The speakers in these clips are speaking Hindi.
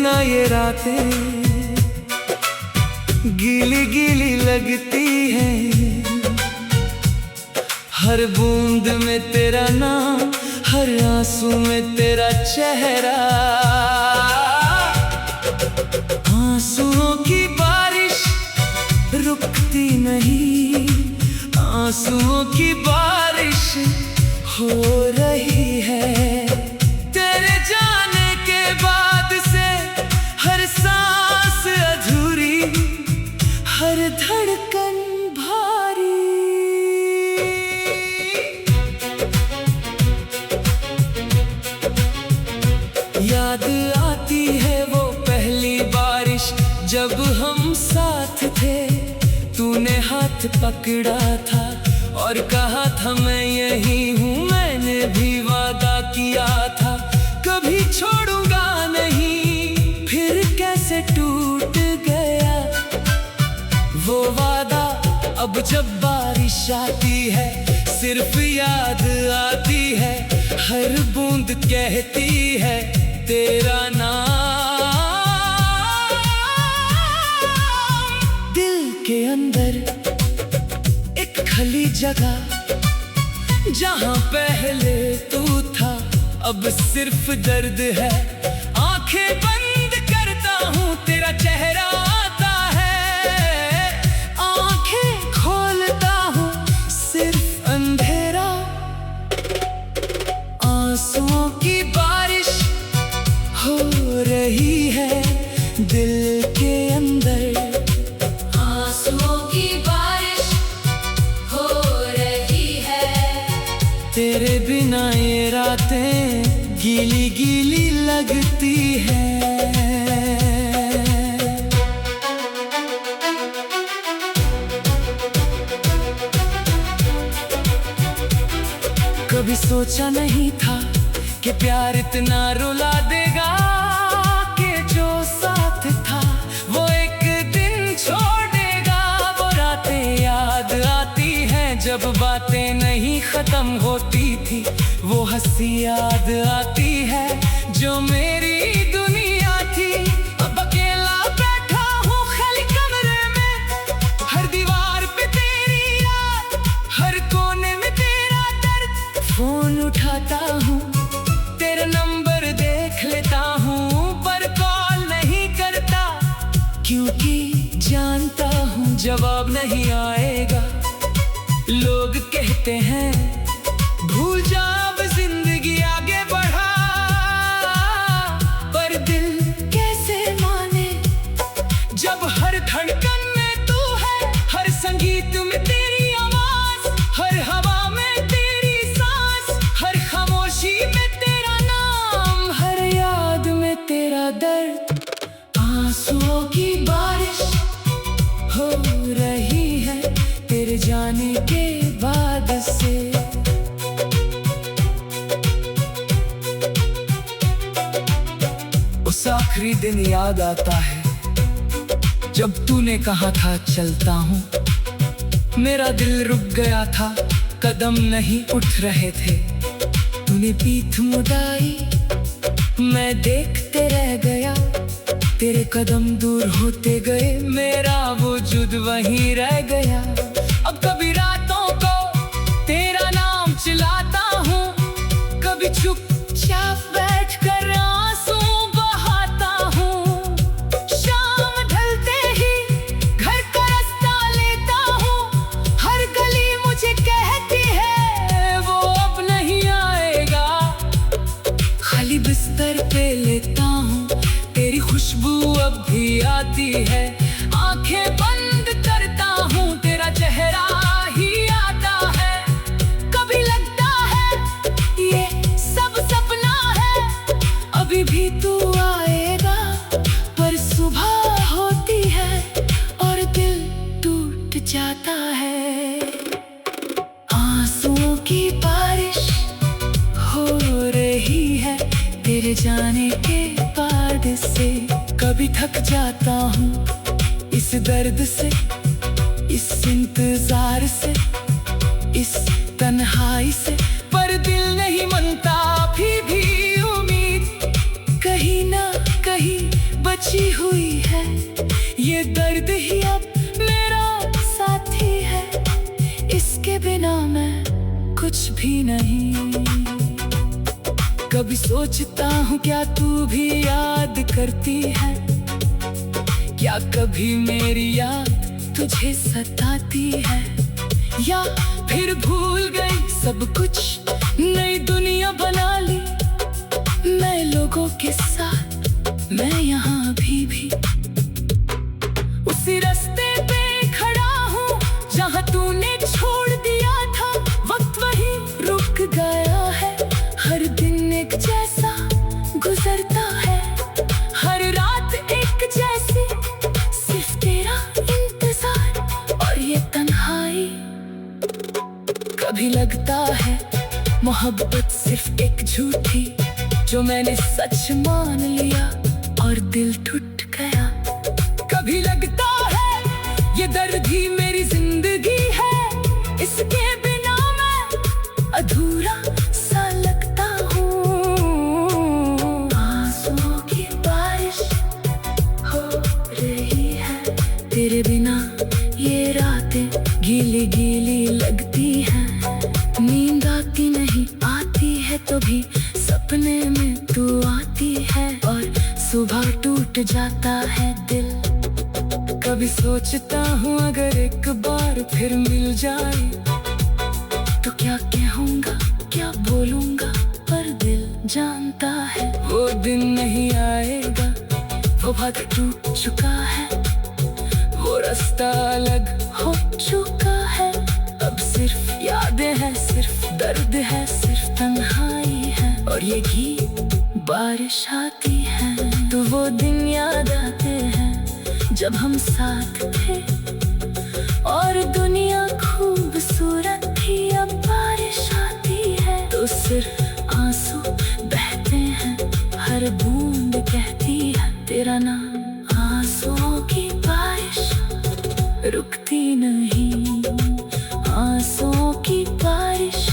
बिना ये रातें गीली गीली लगती है। हर बूंद में तेरा नाम, हर आंसू में तेरा चेहरा। आंसुओं की बारिश रुकती नहीं, आंसुओं की बारिश हो रही है। तेरे जाने के बाद से हर सांस अधूरी, हर धड़कन भारी। याद आती है वो पहली बारिश जब हम साथ थे। तूने हाथ पकड़ा था और कहा था मैं यही हूँ। मैंने भी वादा किया था कभी छोड़ूंगा नहीं, फिर कैसे टूट गया वो वादा। अब जब बारिश आती है सिर्फ याद आती है, हर बूंद कहती है तेरा नाम। दिल के अंदर एक खाली जगह जहां पहले तू था, अब सिर्फ दर्द है। आंखें बंद करता हूँ तेरा चेहरा आता है, आंखें खोलता हूँ सिर्फ अंधेरा। आंसुओं की बारिश हो रही है दिल के अंदर। आंसुओं की बारिश हो रही है। तेरे बिना ये रातें गीली गीली लगती है। कभी सोचा नहीं था कि प्यार इतना रुला देगा, कि जो साथ था वो एक दिन छोड़ेगा। वो रातें याद आती हैं जब बातें नहीं खत्म होती थी, वो हंसी याद आती है जो मेरी दुनिया थी। अब अकेला बैठा हूँ खाली कमरे में, हर दीवार पे तेरी याद, हर कोने में तेरा दर्द। फोन उठाता हूँ तेरा नंबर देख लेता हूँ, पर कॉल नहीं करता क्योंकि जानता हूँ जवाब नहीं आएगा। लोग कहते हैं भूल जा अब जिंदगी आगे बढ़ा, पर दिल कैसे माने जब हर धड़कन में तू है, हर संगीत में तेरी आवाज, हर हवा में तेरी सांस, हर खामोशी में तेरा नाम, हर याद में तेरा दर्द। आंसुओं की बारिश हो रही है तेरे जाने के बाद से। उस आखिरी दिन याद आता है जब तूने कहा था चलता हूँ। मेरा दिल रुक गया था, कदम नहीं उठ रहे थे। तूने पीठ मुड़ाई, मैं देखते रह गया। तेरे कदम दूर होते गए, मेरा वजूद वहीं रह गया। अब कभी रातों को तेरा नाम चिल्लाता हूँ, कभी चुपचाप बैठकर आंसू बहाता हूँ। शाम ढलते ही घर का रास्ता लेता हूँ, हर गली मुझे कहती है वो अब नहीं आएगा। खाली बिस्तर पे लेता हूँ तेरी खुशबू अब भी आती है। आंखें बंद करता हूँ तेरा चेहरा ही आता है। कभी लगता है ये सब सपना है, अभी भी तू आएगा। पर सुबह होती है और दिल टूट जाता है। आंसुओं की बारिश हो रही है तेरे जाने के बाद से। कभी थक जाता हूँ इस दर्द से, इस इंतजार से, इस तन्हाई से, पर दिल नहीं मानता। अभी भी उम्मीद कहीं ना कहीं बची हुई है, ये दर्द ही अब मेरा साथी है। इसके बिना मैं कुछ भी नहीं। कभी सोचता हूँ क्या तू भी याद करती है, क्या कभी मेरी याद तुझे सताती है, या फिर भूल गई सब कुछ, नई दुनिया बना ली मैं लोगों के साथ, मैं यहाँ अभी भी उसी रास्ते पे खड़ा हूँ जहाँ तूने छोड़ दिया था। वक्त वही रुक गया है, हर दिन एक जैसा गुजरता है, हर रात एक जैसी, सिर्फ तेरा इंतजार और ये तन्हाई। कभी लगता है मोहब्बत सिर्फ एक झूठी, जो मैंने सच मान लिया और दिल टूट गया। कभी लगता है ये दर्द ही मेरी जिंदगी है, इसके बिना मैं अधूरा सा लगता हूँ। आंसुओं की बारिश हो रही है, तेरे बिना ये रातें गीली गीली लगती हैं। नींद आती नहीं, आती है तो भी सपने में तू आती है, और सुबह टूट जाता है दिल। कभी सोचता हूँ अगर एक बार फिर मिल जाए तो क्या कहूँगा, क्या बोलूँगा, पर दिल जानता है वो दिन नहीं आएगा। वो वक्त टूट चुका है, वो रास्ता अलग हो चुका है, अब सिर्फ यादें हैं, सिर्फ दर्द है, सिर्फ तन्हाई है। और ये गीत बारिश आती है तो वो दिन याद आते हैं जब हम साथ थे और दुनिया खूबसूरत थी। अब बारिश आती है तो सिर्फ आंसू बहते हैं, हर बूंद कहती है तेरा नाम। आंसुओं की बारिश रुकती नहीं, आंसुओं की बारिश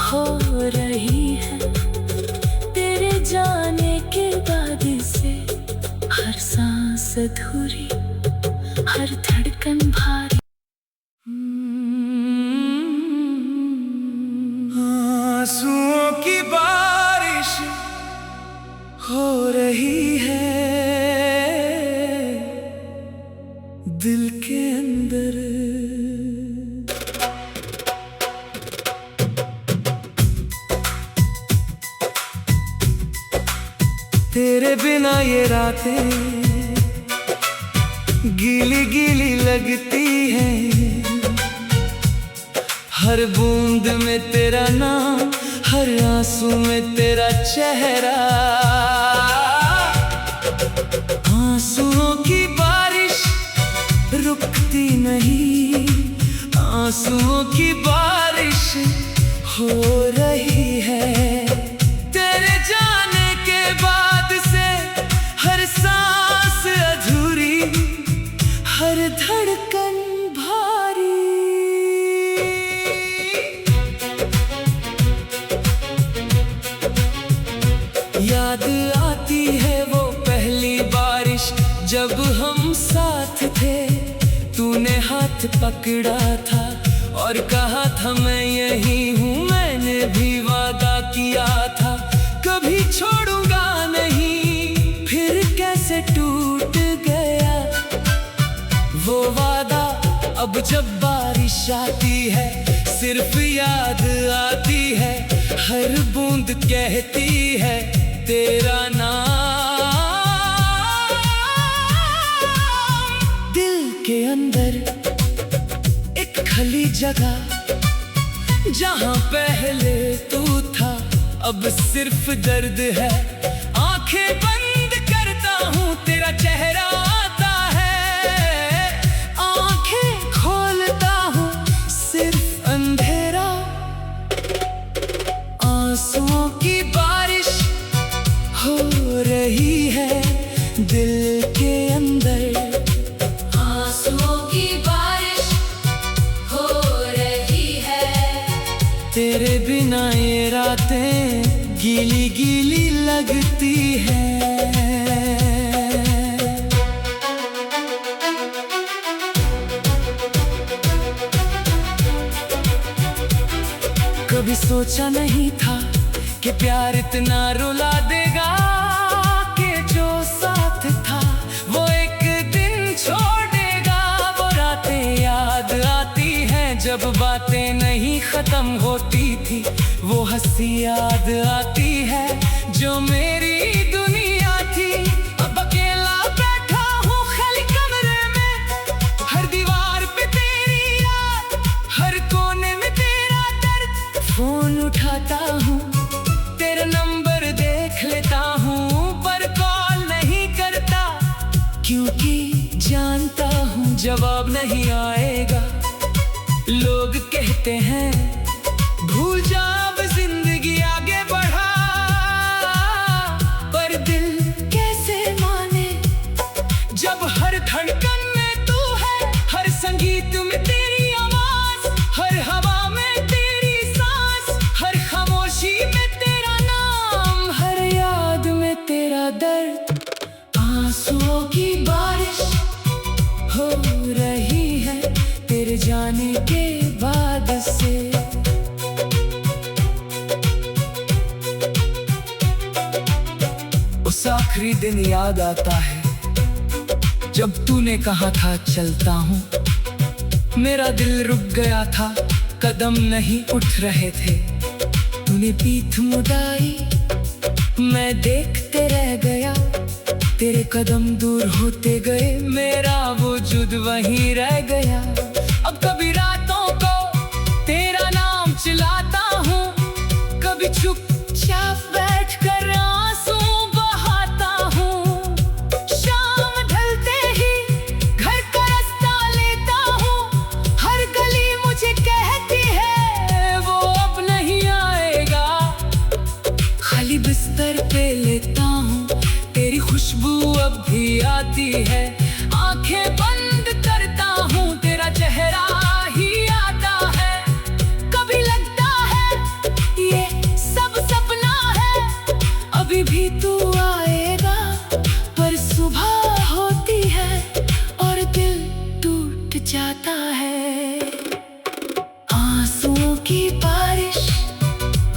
हो रही है, तेरे जाने के बाद से हर सांस अधूरी, हर धड़कन भारी। आंसुओं की बारिश हो रही है दिल के अंदर। तेरे बिना ये रातें गीली गीली लगती हैं, हर बूंद में तेरा नाम, हर आंसू में तेरा चेहरा। आंसुओं की बारिश रुकती नहीं, आंसुओं की बारिश हो रही है, तेरे जाने के बाद से हर सांस अधूरी, हर धड़कन भारी। याद आती है वो पहली बारिश जब हम साथ थे, तूने हाथ पकड़ा था और कहा था मैं यही हूँ। मैंने भी वादा किया था कभी छोड़ूंगा नहीं, फिर कैसे टूट गया वो वादा। अब जब बारिश आती है सिर्फ याद आती है, हर बूंद कहती है तेरा नाम। दिल के अंदर एक खाली जगह जहां पहले तू था, अब सिर्फ दर्द है। आंखें बंद करता हूँ तेरा चेहरा आता है, आंखें खोलता हूँ सिर्फ अंधेरा। आंसुओं की बारिश हो रही है दिल के अंदर, आंसुओं की बारिश हो रही है, तेरे बिना ये रातें गीली गीली लगती है। कभी सोचा नहीं था कि प्यार इतना रुला देगा, कि जो साथ था वो एक दिन छोड़ देगा। वो रातें याद आती हैं जब बातें नहीं खत्म होती थी, वो हंसी याद आती है जो मेरी दुनिया थी। अब अकेला बैठा हूँ खाली कमरे में, हर दीवार पे तेरी याद, हर कोने में तेरा दर्द। फोन उठाता हूँ, तेरा नंबर देख लेता हूँ, पर कॉल नहीं करता, क्योंकि जानता हूँ जवाब नहीं आएगा। लोग कहते हैं भूल जा अब जिंदगी आगे बढ़ा, पर दिल कैसे माने जब हर धड़कन में तू है, हर संगीत में तेरी आवाज, हर हवा में तेरी सांस, हर खामोशी में तेरा नाम, हर याद में तेरा दर्द। आंसुओं की बारिश हो रही है तेरे जाने के बाद से। उस आखिरी दिन याद आता है जब तूने कहा था चलता हूँ। मेरा दिल रुक गया था, कदम नहीं उठ रहे थे। तूने पीठ मुड़ाई, मैं देखते रह गया, तेरे कदम दूर होते गए, मेरा वजूद वहीं रह गया। अब कभी रातों को तेरा नाम चिल्लाता हूँ, कभी चुपचाप बैठकर आंसू बहाता हूँ। शाम ढलते ही घर का रास्ता लेता हूँ, हर गली मुझे कहती है वो अब नहीं आएगा। खाली बिस्तर पे लेता हूँ, तेरी खुशबू अब भी आती है। आंखें बंद करता हूँ, तेरा चेहरा ही आता है। कभी लगता है ये सब सपना है, अभी भी तू आएगा। पर सुबह होती है और दिल टूट जाता है। आंसुओं की बारिश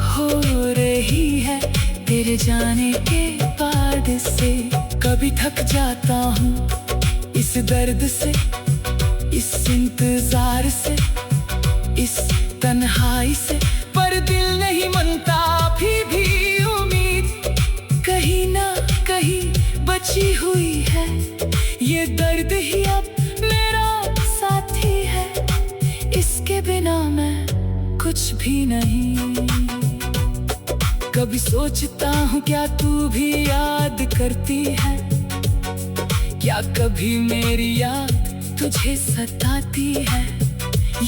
हो रही है तेरे जाने के बाद से। कभी थक जाता हूँ इस दर्द से, इस इंतजार से, इस तन्हाई से, पर दिल नहीं मानता अभी भी। उम्मीद कहीं ना कहीं बची हुई है, ये दर्द ही अब मेरा साथी है। इसके बिना मैं कुछ भी नहीं। कभी सोचता हूँ क्या तू भी याद करती है, क्या कभी मेरी याद तुझे सताती है,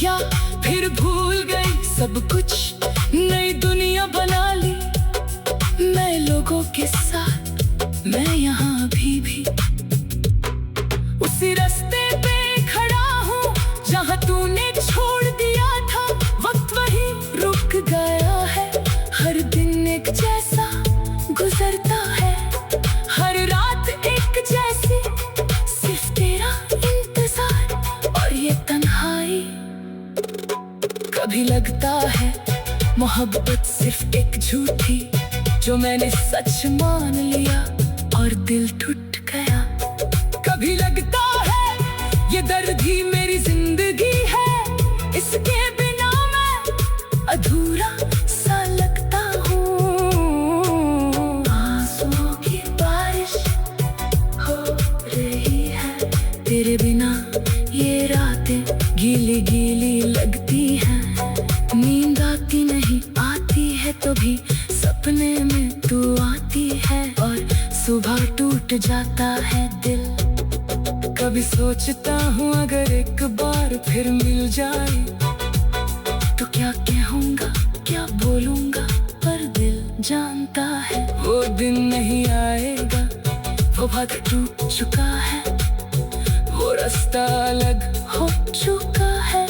या फिर भूल गई सब कुछ, नई दुनिया बना ली मैं लोगों के साथ, मैं यहाँ अभी भी उसी रास्ते पे खड़ा हूँ जहाँ तूने छोड़ दिया था। वक्त वही रुक गया है, हर दिन एक जैसा गुजरता है, हर रात एक जैसी, सिर्फ तेरा इंतजार और ये तन्हाई। कभी लगता है मोहब्बत सिर्फ एक झूठी, जो मैंने सच मान लिया और दिल टूट गया। कभी लगता है ये दर्द ही मेरी जिंदगी है, इसके बिना मैं अधूरा सा लगता हूँ। आंसुओं की बारिश हो रही है तेरे बिना, ये रातें गीली गीली लगती हैं। नींद आती नहीं, आती है तो भी सपने में तू आती है, और सुबह टूट जाता है दिल। कभी सोचता हूँ अगर एक बार फिर मिल जाए तो क्या कहूँगा, क्या बोलूँगा, पर दिल जानता है वो दिन नहीं आएगा। वो वक्त टूट चुका है, वो रास्ता अलग हो चुका है।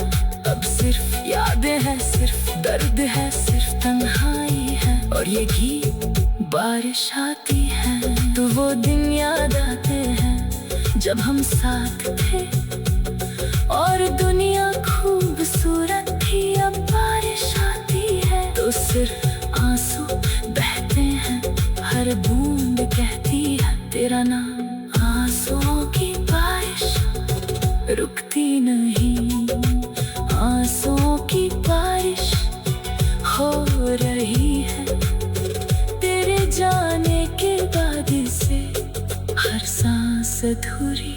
अब सिर्फ यादें हैं, सिर्फ दर्द है, सिर्फ तन्हाई है, और ये गीत बारिश आती है तो वो दिन याद आते हैं जब हम साथ थे और दुनिया खूबसूरत थी। अब बारिश आती है तो सिर्फ आंसू बहते हैं, हर बूंद कहती है तेरा नाम। आंसुओं की बारिश रुकती नहीं, आंसुओं की बारिश हो रही है। तेरे जाने के बाद से हर सांस अधूरी